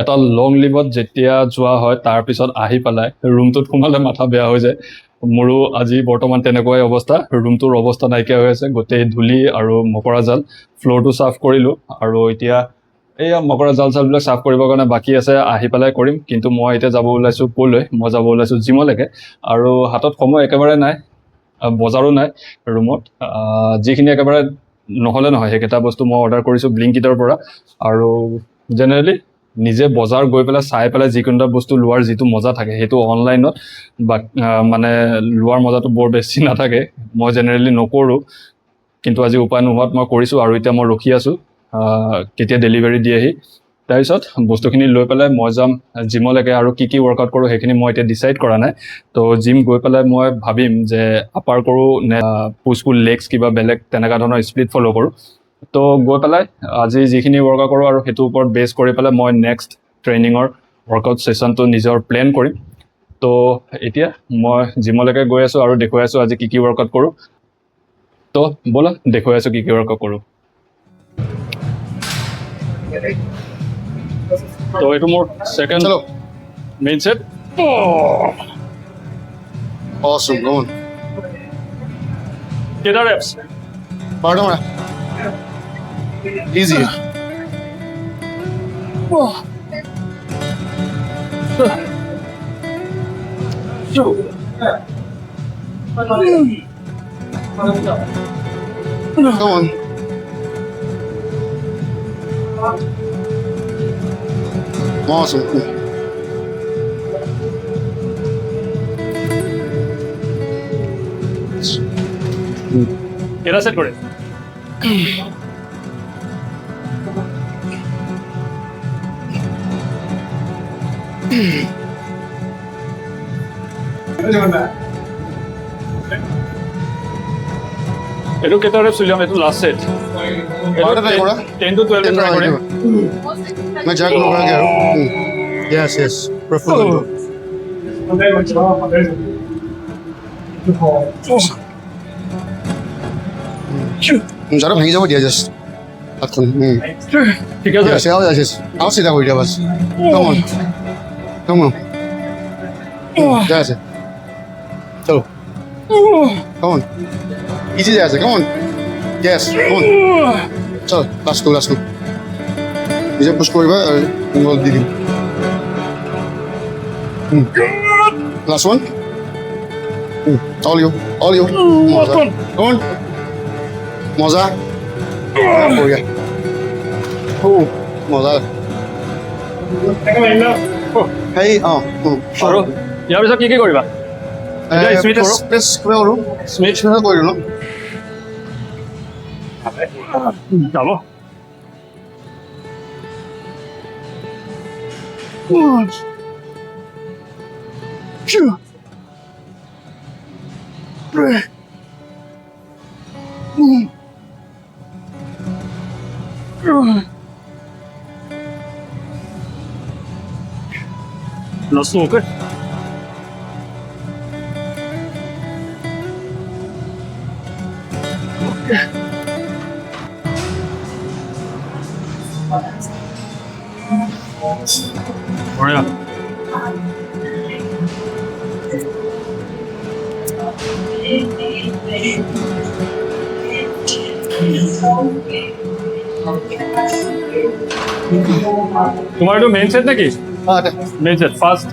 এটা লং লিভত যেতিয়া যোৱা হয় তাৰ পিছত আহি পেলাই ৰুমটোত সোমালে মাথা বেয়া হৈ যায় মোৰো আজি বৰ্তমান তেনেকুৱাই অৱস্থা ৰুমটোৰ অৱস্থা নাইকিয়া হৈ আছে গোটেই ধূলি আৰু মকৰা জাল ফ্ল'ৰটো চাফ কৰিলোঁ আৰু এতিয়া এইয়া মকৰা জাল চালবিলাক চাফ কৰিবৰ কাৰণে বাকী আছে আহি পেলাই কৰিম কিন্তু মই এতিয়া যাব ওলাইছোঁ ক'লৈ মই যাব ওলাইছোঁ জিমলৈকে আৰু হাতত সময় একেবাৰে নাই বজাৰো নাই ৰুমত যিখিনি একেবাৰে নহ'লে নহয় সেইকেইটা বস্তু মই অৰ্ডাৰ কৰিছোঁ ব্লিংকিটৰ পৰা আৰু জেনেৰেলি নিজে বজাৰ গৈ পেলাই চাই পেলাই যিকোনো এটা বস্তু লোৱাৰ যিটো মজা থাকে সেইটো অনলাইনত বা মানে লোৱাৰ মজাটো বৰ বেছি নাথাকে মই জেনেৰেলি নকৰোঁ কিন্তু আজি উপায় নোহোৱাত মই কৰিছোঁ আৰু এতিয়া মই ৰখি আছোঁ কেতিয়া ডেলিভাৰী দিয়েহি তাৰপিছত বস্তুখিনি লৈ পেলাই মই যাম জিমলৈকে আৰু কি ৱৰ্কআউট কৰোঁ সেইখিনি মই এতিয়া ডিচাইড কৰা নাই তো জিম গৈ পেলাই মই ভাবিম যে আপাৰ কৰোঁ নে পুছ পুল লেগছ কিবা বেলেগ তেনেকুৱা ধৰণৰ স্প্লিট ফ'ল' কৰোঁ তো গৈ পেলাই আজি যিখিনি ৱৰ্কআউট কৰোঁ আৰু সেইটোৰ ওপৰত বেছ কৰি পেলাই মই নেক্সট ট্ৰেইনিঙৰ ৱৰ্কআউট ছেশ্যনটো নিজৰ প্লেন কৰিম তো এতিয়া মই জিমলৈকে গৈ আছোঁ আৰু দেখুৱাই আছোঁ আজি কি ৱৰ্কআউট কৰোঁ তো ব'লা দেখুৱাই আছোঁ কি ৱৰ্কআউট কৰোঁ তো এইটো মোৰ second main set Awesome, go on. কেইটা reps Pardon me. Easy. Come on. Awesome. কেইটা সেট কৰে এইটো কেইটা reps উলিয়াম এইটো লাষ্ট সেট 10 to 12 ট্ৰাই কৰিম मैं जाग लूंगा क्या Yes, yes. Profundo. Jangan भागी जाओ dia just. Akan. ঠিক আছে Yes, yes. I'll sit down with you bas. Come on. Come on. Yes. Chalo. Come on. Easy jase. Come on. Yes. Come on. Chalo. Last go. Bisa push koriba ngol diri. Last one. All you. Moza. Come on. Moza. Oh yeah. Oh, Moza. Hey, আৰু ইয়াৰ পিছত কি কৰিবা press কৰো Smith কৰিলো ন যাব Nasıl okey? Oraya. তোমার এইটো মেইন সেট নাকি মেইন সেট ফার্স্ট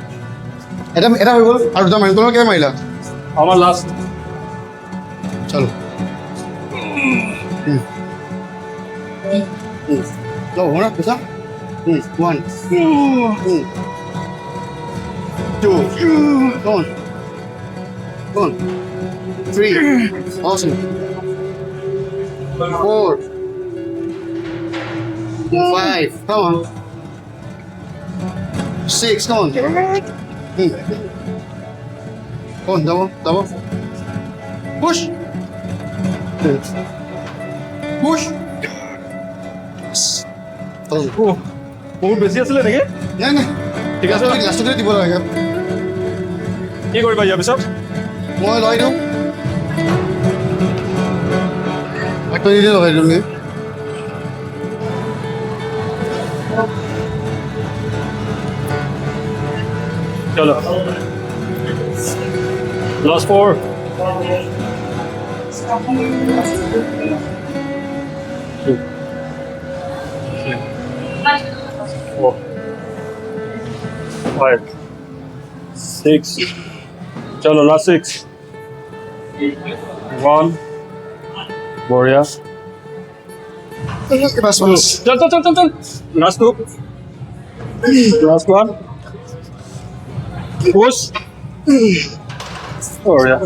এটা হৈ গ'ল আৰু দুটা মাৰিব কেই মাৰিলা আমার লাস্ট চলো লো হোনা পিছা 1 2 go on 3 awesome 4 5 come on 6 come on Go on, double. Push. বহুত বেছি আছিলে নেকি নাই ঠিক আছে লাষ্টতে দিব লাগে কি কৰিবা ইয়াৰ পিছত মই লৈ দিওঁ একটা দিলে লগাই দিওঁ নেকি चलो last 4 2 4 5 6 चलो last 6 1 बढ़िया बस बस चल चल चल चल चल last 2 last 1 push बढ़िया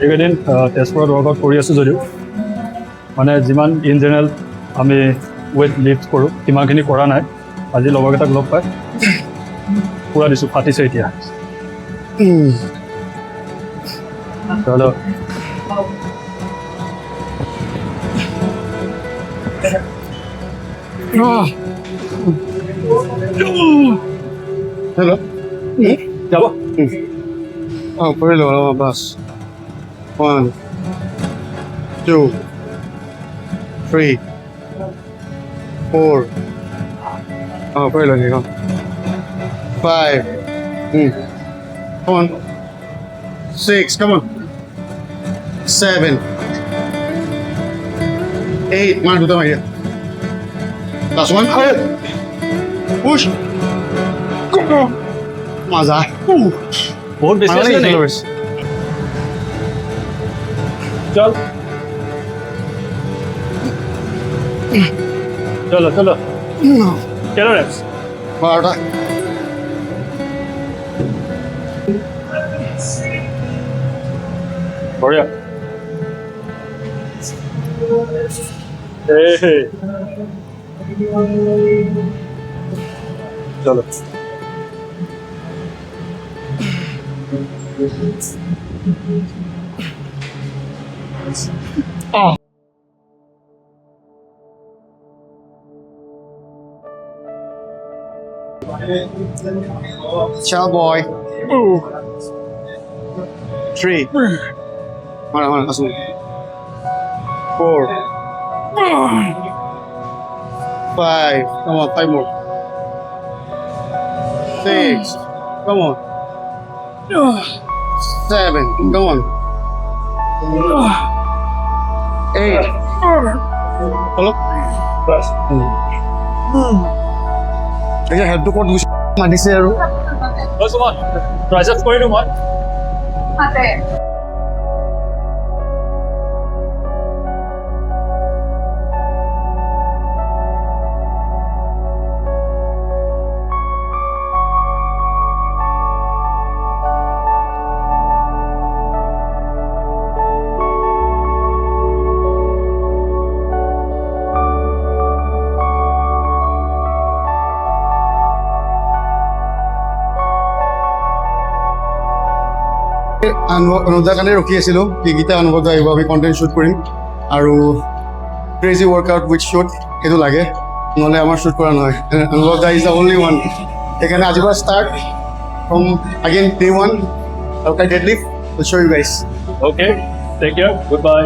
এইকেইদিন তেজপুৰত ৱৰ্কআউট কৰি আছোঁ যদিও মানে যিমান ইন জেনেৰেল আমি ৱেইট লিফ্ট কৰোঁ সিমানখিনি কৰা নাই আজি লগৰকেইটাক লগ পাই পূৰা দিছোঁ ফাটিছে এতিয়া চলো हेलो যাব हाँ पढ़ लो बस 1 2 3 4 हाँ पढ़ लो ठीक है 5 come on 6 come on 7 8 मान दूँ मैं last one push मजा बहुत बेसी আছে নেকি चल चलो चलो चलो reps 12 बढ़िया चलो Ciao boy 3 mana langsung 4 5 come on 5 more 6 come on 7 come on 8 hello এতিয়া হেডটো ক'ত গুচি মাতিছে আৰু সুমন ট্ৰাইচেপছ কৰি দিওঁ মই অনুদাৰ কাৰণে ৰখি আছিলোঁ কিগিটা অনুভৱ আহিব আমি কণ্টেণ্ট শ্বুট কৰিম আৰু ক্ৰেজি ৱৰ্কআউট উইথ শ্বুট সেইটো লাগে নহ'লে আমাৰ শ্বুট কৰা নহয় অনুভৱ that is the only one সেইকাৰণে আজিৰ পৰা ষ্টাৰ্ট ফ্ৰম আগেইন ডে 1 আৰু কাই deadlift will show' you guys Okay, take care. Goodbye.